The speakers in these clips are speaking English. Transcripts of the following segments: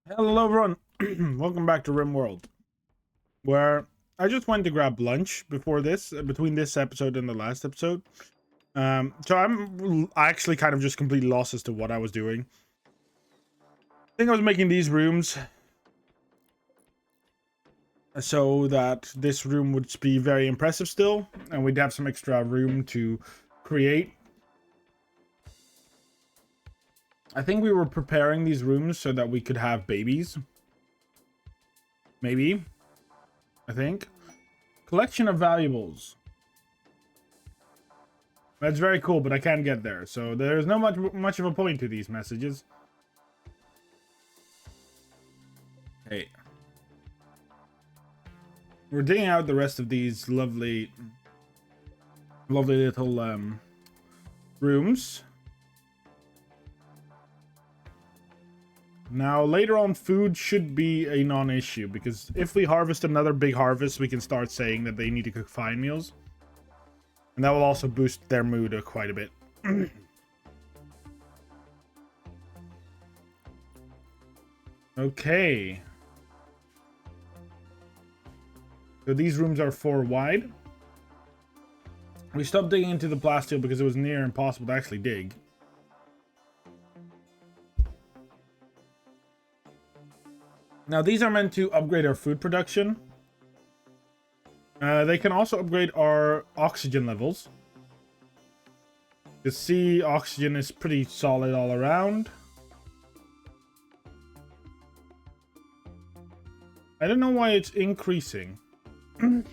Hello everyone, welcome back to Rimworld, where I just went to grab lunch before this, between this episode and the last episode. So I'm actually kind of just completely lost as to what I was doing. I think I was making these rooms so that this room would be very impressive still, and we'd have some extra room to create. I think we were preparing these rooms so that we could have babies. Maybe. I think. Collection of valuables. That's very cool, but I can't get there, so there's no much of a point to these messages. Hey. We're digging out the rest of these lovely little rooms. Now, later on, food should be a non-issue, because if we harvest another big harvest, we can start saying that they need to cook fine meals. And that will also boost their mood quite a bit. Okay. So these rooms are 4 wide. We stopped digging into the plasteel because it was near impossible to actually dig. Now these are meant to upgrade our food production. They can also upgrade our oxygen levels. The sea oxygen is pretty solid all around. I don't know why it's increasing. It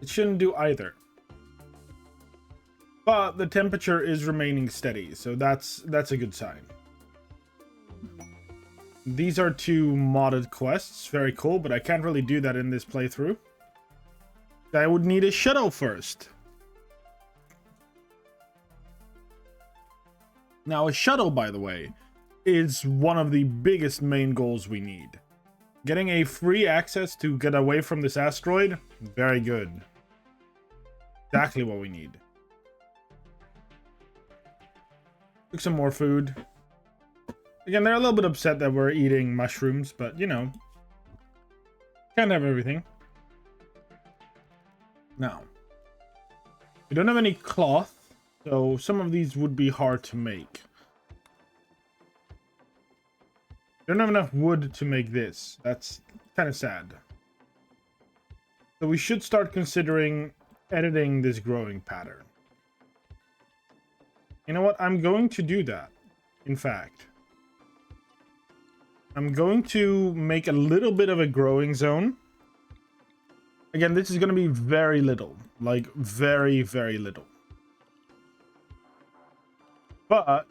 shouldn't do either. But the temperature is remaining steady, so that's a good sign. These are 2 modded quests. Very cool, but I can't really do that in this playthrough. I would need a shuttle first. Now, a shuttle, by the way, is one of the biggest main goals we need. Getting a free access to get away from this asteroid, very good. Exactly what we need. Took some more food. Again, they're a little bit upset that we're eating mushrooms, but, you know, can't have everything. Now, we don't have any cloth, so some of these would be hard to make. Don't have enough wood to make this. That's kind of sad. So we should start considering editing this growing pattern. You know what? I'm going to do that. In fact, I'm going to make a little bit of a growing zone. Again, this is going to be very little. Like, very, very little. But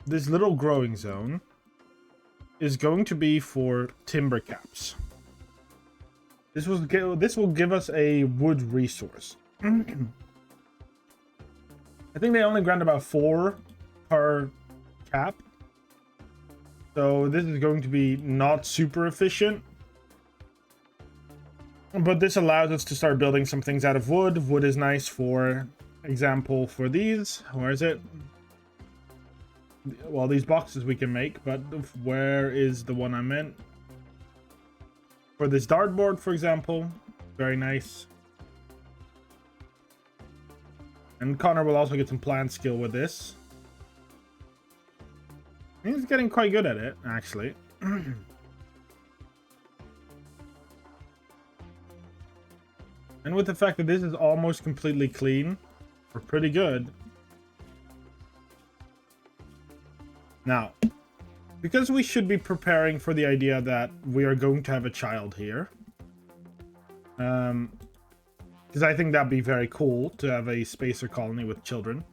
this little growing zone is going to be for timber caps. This will give us a wood resource. I think they only grant about 4 per cap. So this is going to be not super efficient. But this allows us to start building some things out of wood. Wood is nice, for example, for these. Where is it? Well, these boxes we can make, but where is the one I meant? For this dartboard, for example. Very nice. And Connor will also get some plant skill with this. He's getting quite good at it, actually. And with the fact that this is almost completely clean, we're pretty good. Now, because we should be preparing for the idea that we are going to have a child here. Because I think that'd be very cool to have a spacer colony with children.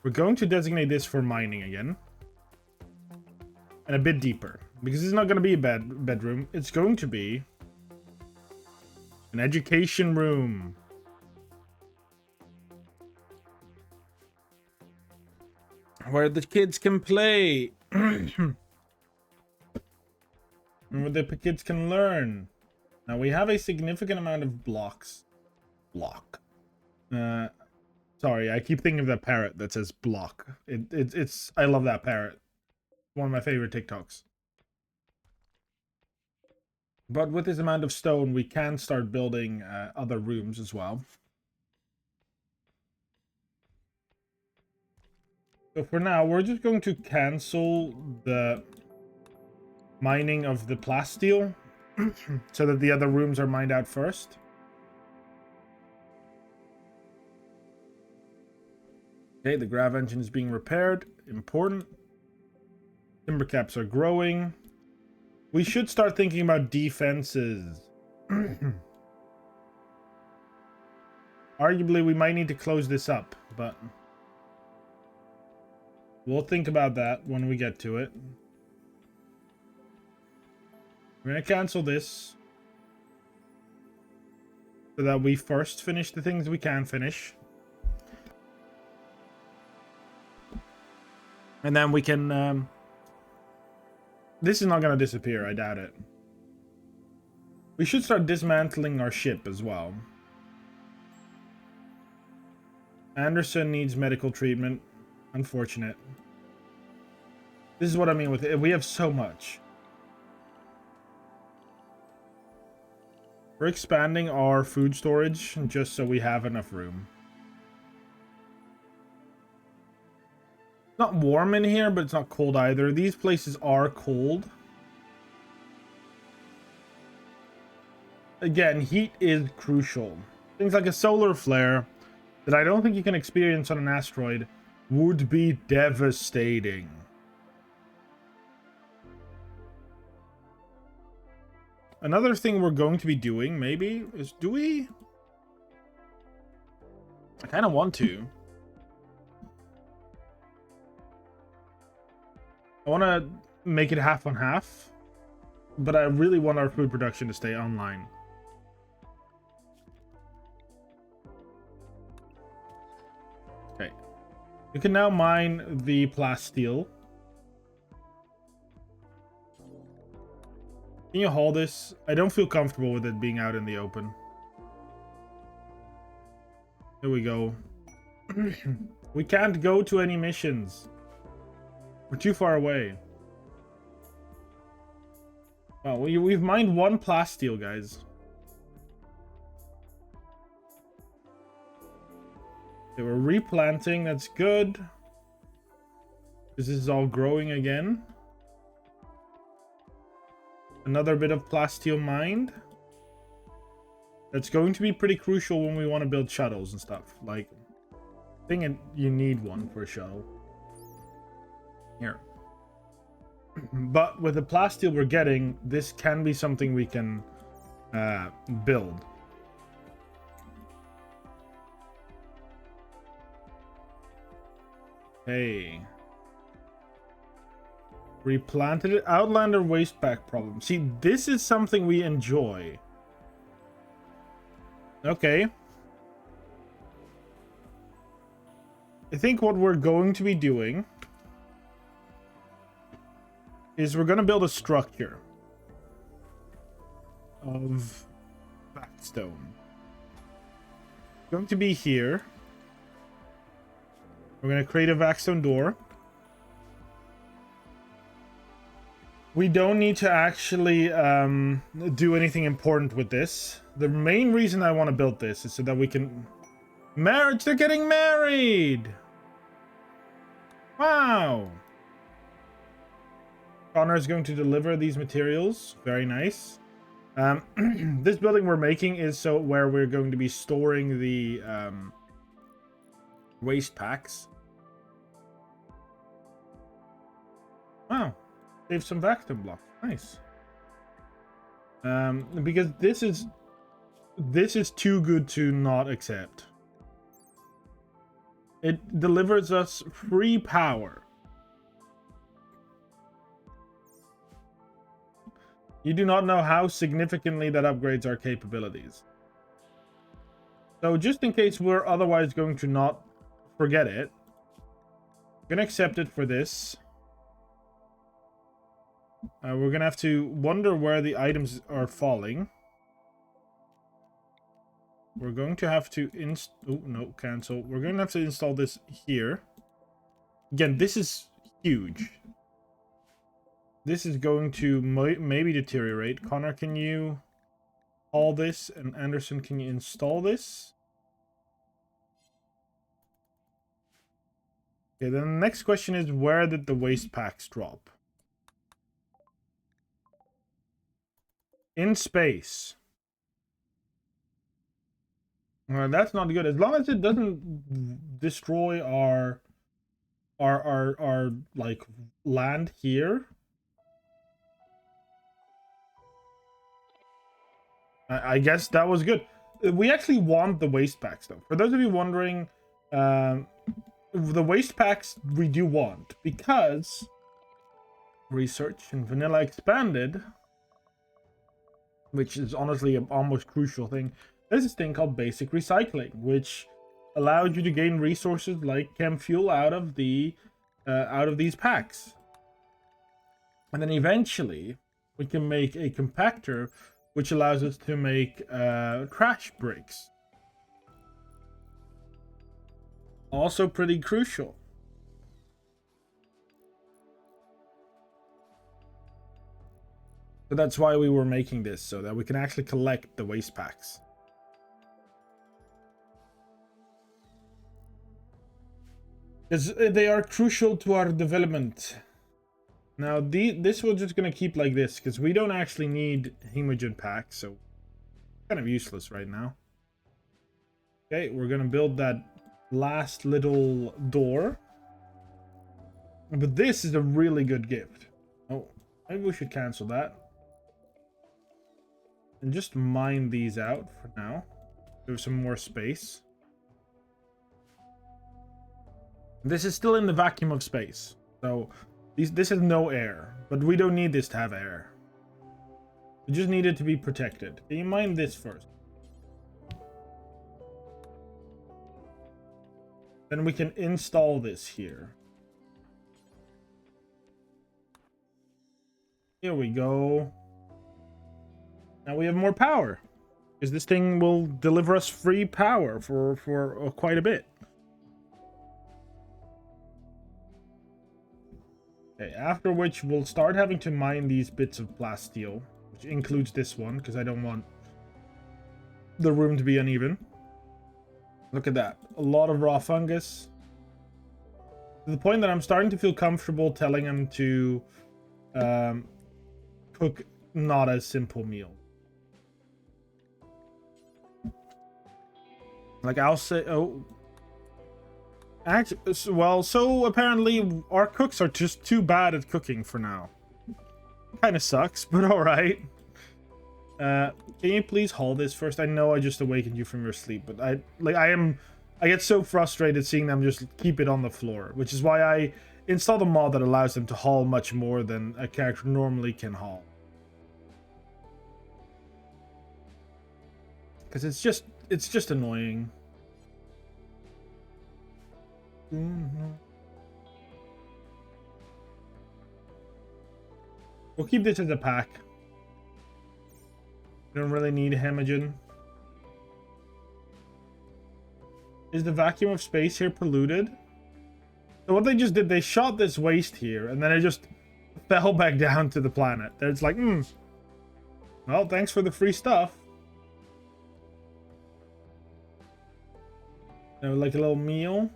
We're going to designate this for mining again. And a bit deeper. Because it's not going to be a bedroom. It's going to be an education room. Where the kids can play. And where the kids can learn. Now we have a significant amount of blocks. Sorry, I keep thinking of that parrot that says block. It's I love that parrot. One of my favorite TikToks. But with this amount of stone, we can start building other rooms as well. So for now, we're just going to cancel the mining of the plasteel so that the other rooms are mined out first. Okay, the grav engine is being repaired. Important. Timber caps are growing. We should start thinking about defenses. Arguably, we might need to close this up, but we'll think about that when we get to it. We're going to cancel this so that we first finish the things we can finish. And then we can... This is not going to disappear, I doubt it. We should start dismantling our ship as well. Anderson needs medical treatment. Unfortunate. This is what I mean with it. We have so much. We're expanding our food storage just so we have enough room. It's not warm in here, but it's not cold either. These places are cold. Again, heat is crucial. Things like a solar flare that I don't think you can experience on an asteroid would be devastating. Another thing we're going to be doing, maybe, is do we... I kind of want to. I want to make it half on half, but I really want our food production to stay online. Okay. You can now mine the plasteel. Can you haul this? I don't feel comfortable with it being out in the open. There we go. We can't go to any missions. We're too far away. Well, we've mined one plasteel, guys. Okay, we're replanting. That's good. This is all growing again. Another bit of plasteel mined. That's going to be pretty crucial when we want to build shuttles and stuff. Like, I think you need one for a shuttle. Here. But with the plasteel we're getting, this can be something we can build. Hey. Replanted it. Outlander waste pack problem. See, this is something we enjoy. Okay. I think what we're going to be doing is we're going to build a structure of backstone. It's going to be here. We're going to create a backstone door. We don't need to actually do anything important with this. The main reason I want to build this is so that we can... Marriage! They're getting married! Wow! Connor is going to deliver these materials. Very nice. This building we're making is so where we're going to be storing the waste packs. Wow. Save some vacuum blocks. Nice. Because this is too good to not accept. It delivers us free power. You do not know how significantly that upgrades our capabilities. So just in case we're otherwise going to not forget it, I'm going to accept it for this. We're going to have to wonder where the items are falling. We're going to have to oh, no, cancel. We're going to have to install this here. Again, this is huge. This is going to maybe deteriorate. Connor, can you haul this? And Anderson, can you install this? Okay, then the next question is, where did the waste packs drop? In space. That's not good. As long as it doesn't destroy our like land here. I guess that was good. We actually want the waste packs though. For those of you wondering, the waste packs we do want, because research in vanilla expanded, which is honestly an almost crucial thing. There's this thing called basic recycling, which allows you to gain resources like chem fuel out of these packs, and then eventually we can make a compactor, which allows us to make trash bricks. Also pretty crucial. So that's why we were making this, so that we can actually collect the waste packs. Because they are crucial to our development. Now, this we're just going to keep like this, because we don't actually need hemogen packs, so kind of useless right now. Okay, we're going to build that last little door. But this is a really good gift. Oh, maybe we should cancel that. And just mine these out for now. There's some more space. This is still in the vacuum of space. So this has no air. But we don't need this to have air. We just need it to be protected. Can you mine this first? Then we can install this here. Here we go. Now we have more power, because this thing will deliver us free power for quite a bit. Okay, after which we'll start having to mine these bits of plasteel, which includes this one, because I don't want the room to be uneven. Look at that. A lot of raw fungus. To the point that I'm starting to feel comfortable telling him to cook not as simple meal. Like I'll say, oh, actually, well, so apparently our cooks are just too bad at cooking for now. Kind of sucks, but all right. Can you please haul this first? I know I just awakened you from your sleep, but I get so frustrated seeing them just keep it on the floor, which is why I installed a mod that allows them to haul much more than a character normally can haul. Because it's just annoying. We'll keep this as a pack. We don't really need hemogen. Is the vacuum of space here polluted? So what they just did, they shot this waste here, and then it just fell back down to the planet. It's like, well, thanks for the free stuff. Like a little meal.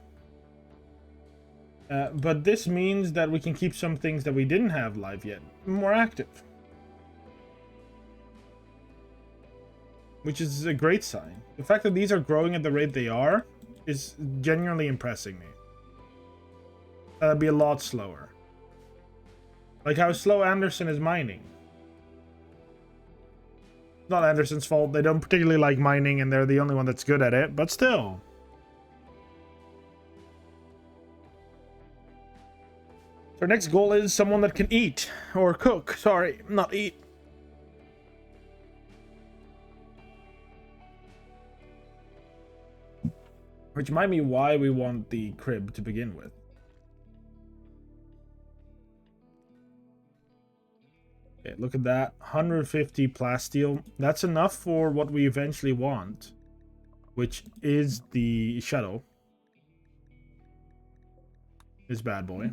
But this means that we can keep some things that we didn't have live yet more active. Which is a great sign. The fact that these are growing at the rate they are is genuinely impressing me. That'd be a lot slower. Like how slow Anderson is mining. It's not Anderson's fault. They don't particularly like mining and they're the only one that's good at it, but still. So our next goal is someone that can eat. Or cook. Sorry, not eat. Which might be why we want the crib to begin with. Okay, look at that. 150 plasteel. That's enough for what we eventually want. Which is the shuttle. This bad boy.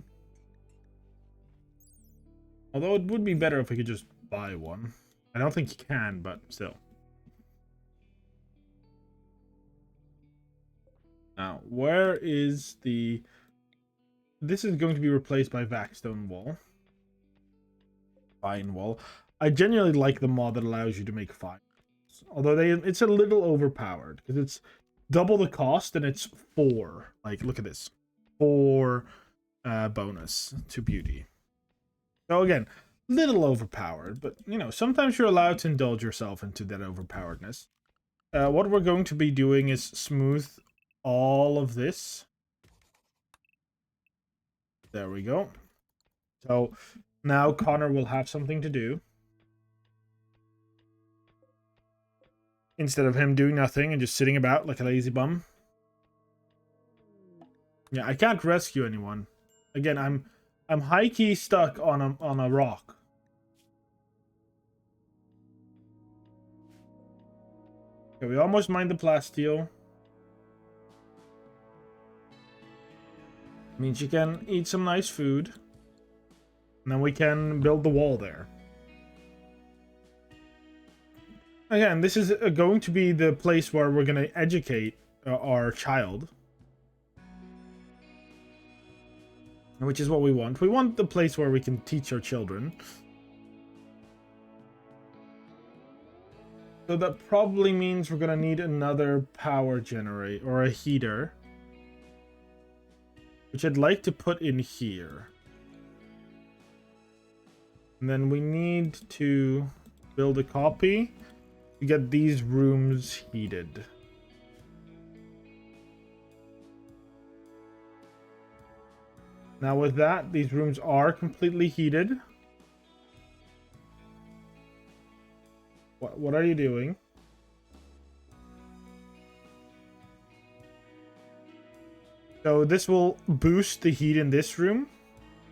Although it would be better if we could just buy one. I don't think you can, but still. Now, where is the... This is going to be replaced by Vaxstone Wall. Fine Wall. I genuinely like the mod that allows you to make fine. Although it's a little overpowered, because it's double the cost and it's 4. Like, look at this. 4 bonus to beauty. So again, little overpowered, but you know, sometimes you're allowed to indulge yourself into that overpoweredness. What we're going to be doing is smooth all of this. There we go. So now Connor will have something to do. Instead of him doing nothing and just sitting about like a lazy bum. Yeah, I can't rescue anyone. Again, I'm high-key stuck on a rock. Okay, we almost mined the plasteel. Means you can eat some nice food. And then we can build the wall there. Again, this is going to be the place where we're going to educate our child. Which is what we want. We want the place where we can teach our children. So that probably means we're going to need another power generator or a heater. Which I'd like to put in here. And then we need to build a copy to get these rooms heated. Now with that, these rooms are completely heated. What are you doing? So this will boost the heat in this room.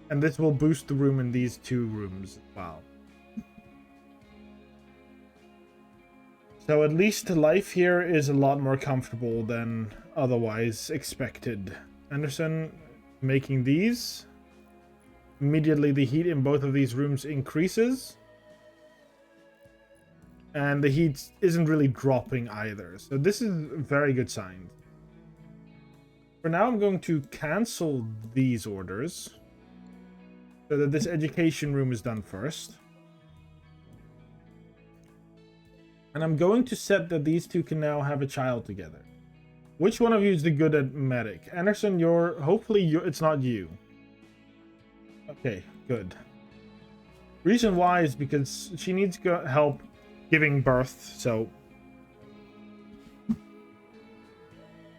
And this will boost the room in these 2 rooms. Wow. So at least life here is a lot more comfortable than otherwise expected. Anderson making these. Immediately the heat in both of these rooms increases. And the heat isn't really dropping either. So this is a very good sign. For now, I'm going to cancel these orders. So that this education room is done first. And I'm going to set that these 2 can now have a child together. Which one of you is the good at medic? Anderson, hopefully it's not you. Okay, good. Reason why is because she needs help giving birth, so...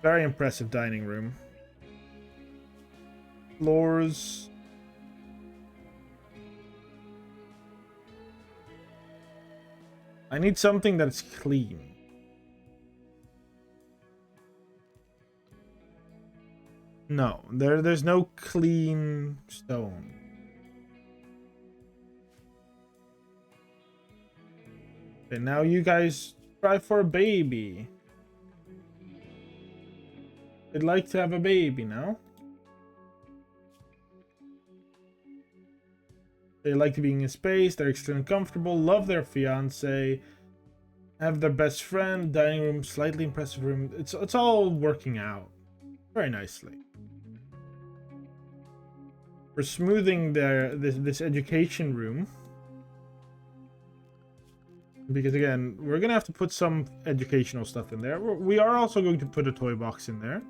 Very impressive dining room. Floors... I need something that's clean. No, there's no clean stone. Okay, now you guys try for a baby. They'd like to have a baby now. They like to be in space, they're extremely comfortable, love their fiance, have their best friend, dining room, slightly impressive room. It's all working out very nicely. We're smoothing this education room. Because again, we're gonna have to put some educational stuff in there. We are also going to put a toy box in there.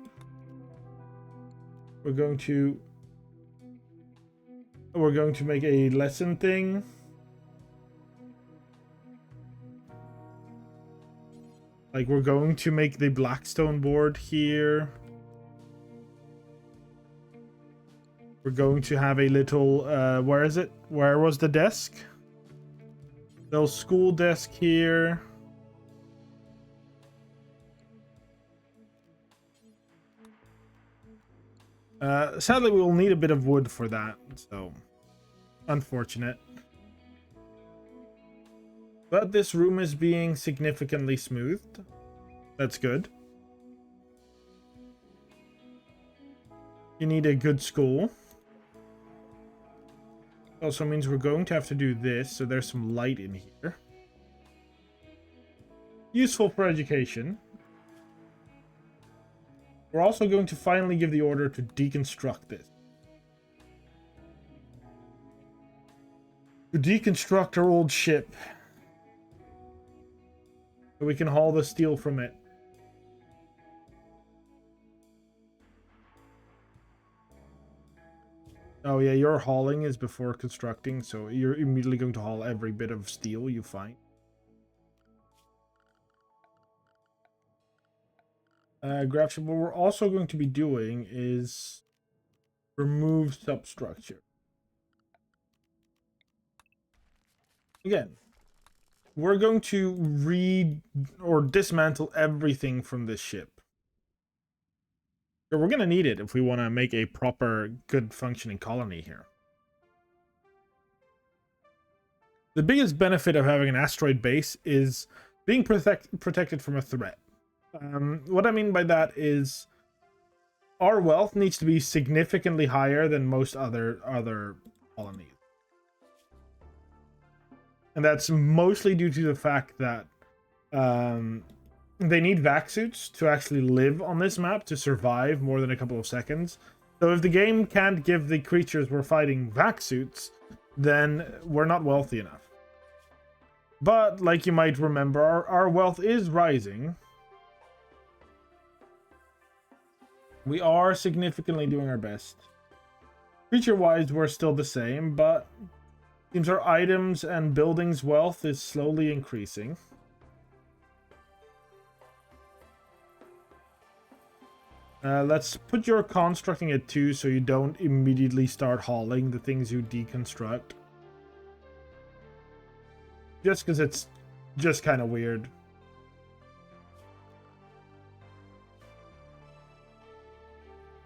We're going to make a lesson thing. Like, we're going to make the Blackstone board here. We're going to have a little, where is it? Where was the desk? Little school desk here. Sadly, we will need a bit of wood for that, so unfortunate. But this room is being significantly smoothed. That's good. You need a good school. Also means we're going to have to do this, so there's some light in here. Useful for education. We're also going to finally give the order to deconstruct this. To deconstruct our old ship. So we can haul the steel from it. Oh yeah, your hauling is before constructing, so you're immediately going to haul every bit of steel you find. Graph ship, what we're also going to be doing is remove substructure. Again, we're going to dismantle everything from this ship. We're going to need it if we want to make a proper, good functioning colony here. The biggest benefit of having an asteroid base is being protected from a threat. What I mean by that is our wealth needs to be significantly higher than most other colonies. And that's mostly due to the fact that they need vac suits to actually live on this map to survive more than a couple of seconds. So if the game can't give the creatures we're fighting vac suits, then we're not wealthy enough. But, like you might remember, our wealth is rising. We are significantly doing our best. Creature-wise, we're still the same, but it seems our items and buildings wealth is slowly increasing. Let's put your constructing at 2 so you don't immediately start hauling the things you deconstruct. Just because it's just kind of weird.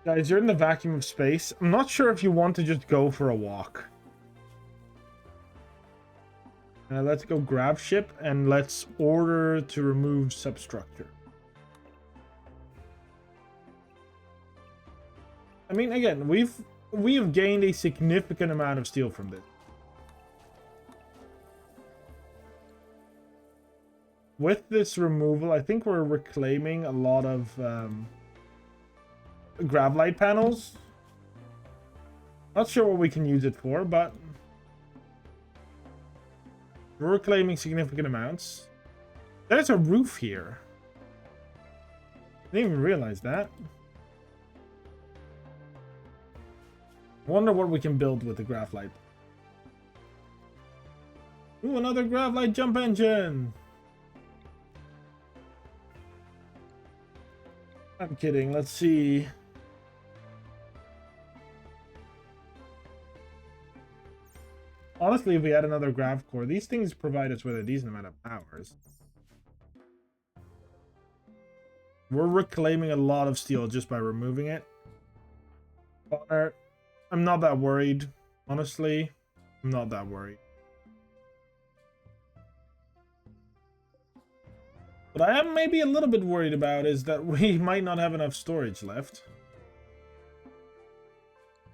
Guys, you're in the vacuum of space. I'm not sure if you want to just go for a walk. Let's go grab ship and let's order to remove substructure. I mean, again, we have gained a significant amount of steel from this. With this removal, I think we're reclaiming a lot of gravlight panels. Not sure what we can use it for, but we're reclaiming significant amounts. There's a roof here. I didn't even realize that. Wonder what we can build with the gravlight. Ooh, another gravlight jump engine! I'm kidding, let's see. Honestly, if we add another grav core, these things provide us with a decent amount of powers. We're reclaiming a lot of steel just by removing it. Connor, I'm not that worried. Honestly, I'm not that worried. What I am maybe a little bit worried about is that we might not have enough storage left.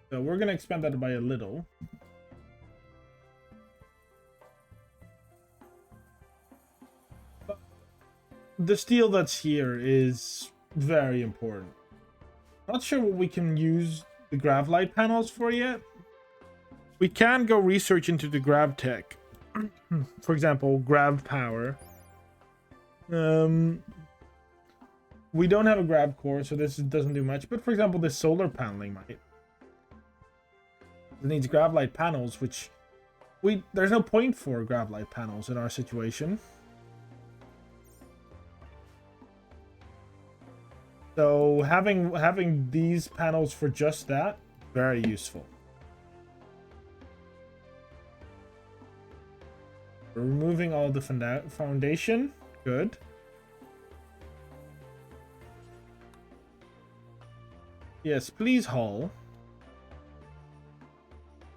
So we're going to expand that by a little. But the steel that's here is very important. Not sure what we can use the gravlight panels for yet. We can go research into the grav tech. For example, grav power. We don't have a grav core, so this doesn't do much. But for example, this solar paneling might. It needs gravlight panels, which there's no point for gravlight panels in our situation. So having these panels for just that, very useful. We're removing all the foundation. Good. Yes, please haul.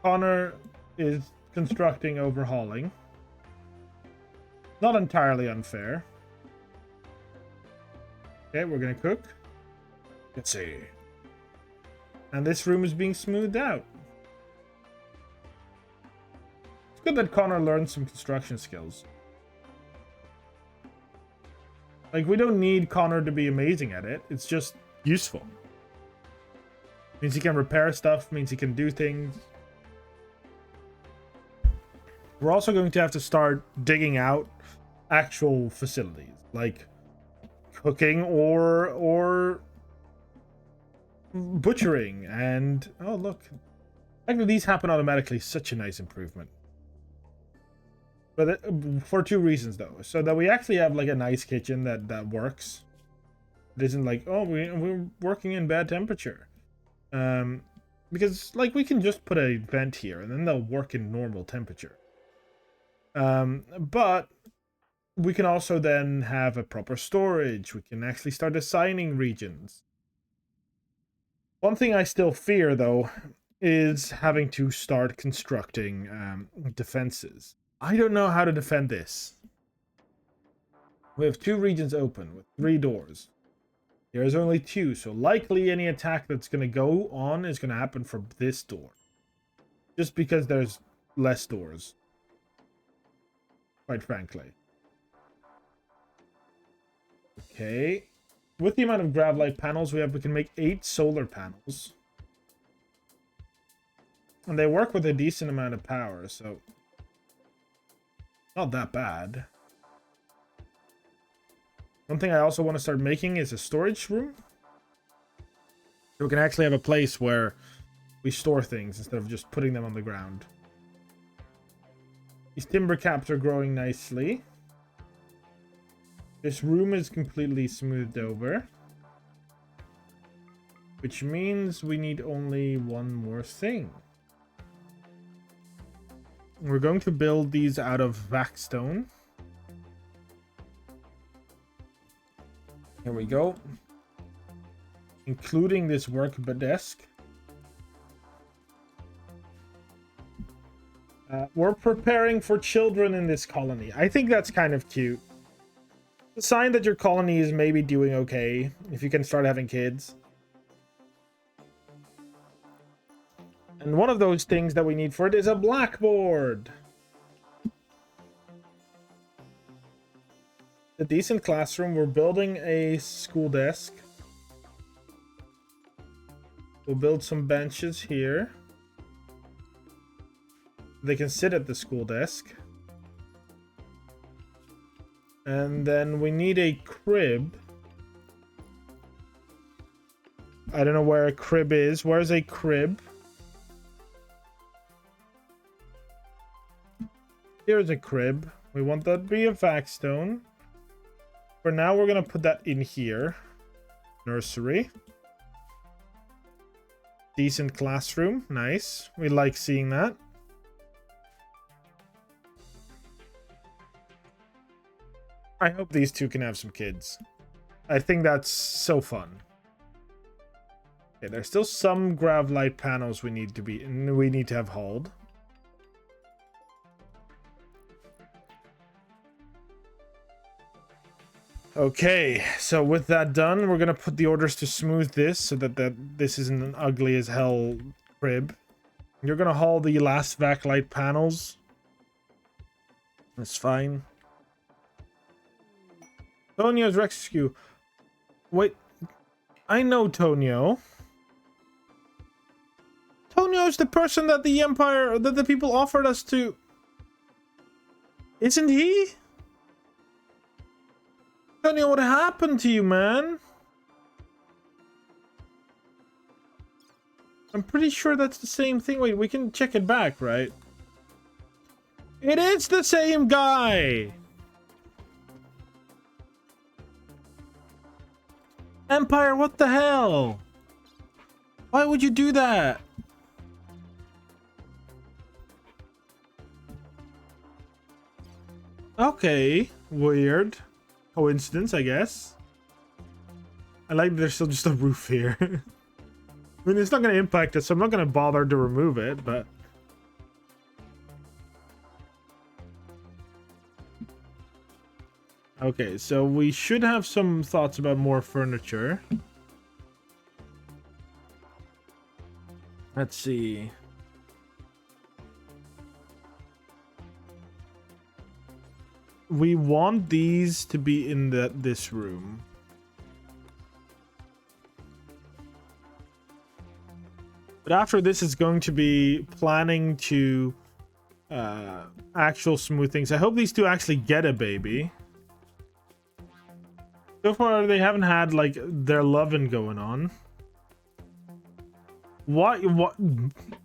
Connor is constructing overhauling. Not entirely unfair. Okay, we're gonna cook. Let's see. And this room is being smoothed out. good that Connor learned some construction skills. Like, we don't need Connor to be amazing at it. It's just useful. Means he can repair stuff, means he can do things. We're also going to have to start digging out actual facilities, like cooking or butchering. And oh, look, actually these happen automatically. Such a nice improvement. But for two reasons though, so that we actually have like a nice kitchen that works. It isn't like, oh, we're working in bad temperature. Because like we can just put a vent here and then they'll work in normal temperature. But we can also then have a proper storage. We can actually start assigning regions. One thing I still fear though is having to start constructing defenses. I don't know how to defend this. We have 2 regions open with 3 doors. There's only 2, so likely any attack that's going to go on is going to happen from this door. Just because there's less doors. Quite frankly. Okay. With the amount of grav light panels we have, we can make 8 solar panels. And they work with a decent amount of power, so not that bad. One thing I also want to start making is a storage room. So we can actually have a place where we store things instead of just putting them on the ground. These timber caps are growing nicely. This room is completely smoothed over. Which means we need only one more thing. We're going to build these out of vac-stone. Here we go. Including this work desk. We're preparing for children in this colony. I think that's kind of cute. It's a sign that your colony is maybe doing okay if you can start having kids. And one of those things that we need for it is a blackboard. A decent classroom. We're building a school desk. We'll build some benches here. They can sit at the school desk. And then we need a crib. I don't know where a crib is. Where's a crib? Here's a crib. We want that to be a vac-stone. For now, we're going to put that in here. Nursery. Decent classroom. Nice. We like seeing that. I hope these two can have some kids. I think that's so fun. Okay, there's still some grav light panels we need to have hauled. Okay, so with that done, we're gonna put the orders to smooth this so that this isn't an ugly as hell crib. You're gonna haul the last vac light panels. That's fine. Tonio's rescue. Wait, I know Tonio. Tonio's the person that the Empire, that the people offered us to. Isn't he? Tonio, what happened to you, man? I'm pretty sure that's the same thing. Wait, we can check it back, right? It is the same guy! Empire, what the hell? Why would you do that? Okay, weird. Coincidence, I guess. I like that there's still just a roof here. I mean, it's not going to impact us, so I'm not going to bother to remove it, but... Okay, so we should have some thoughts about more furniture. Let's see. we want these to be in this room. But after this is going to be planning to actual smooth things. I hope these two actually get a baby. So far, they haven't had like their loving going on. What?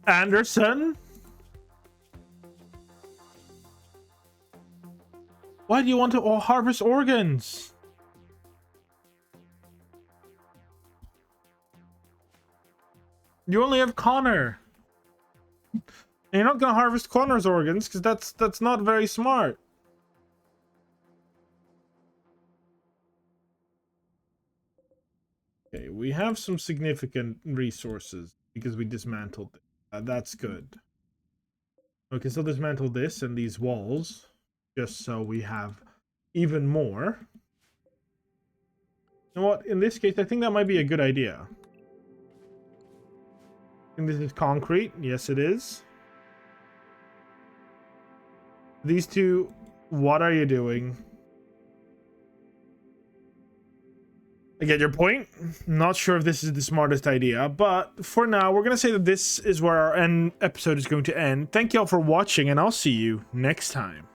Anderson? Why do you want to harvest organs? You only have Connor. And you're not gonna harvest Connor's organs because that's not very smart. Okay, we have some significant resources because we dismantled it. That's good. Okay, so dismantle this and these walls just so we have even more. You know what? In this case, I think that might be a good idea. And this is concrete. Yes, it is. These two, what are you doing? I get your point. Not sure if this is the smartest idea, but for now, we're going to say that this is where our episode is going to end. Thank you all for watching, and I'll see you next time.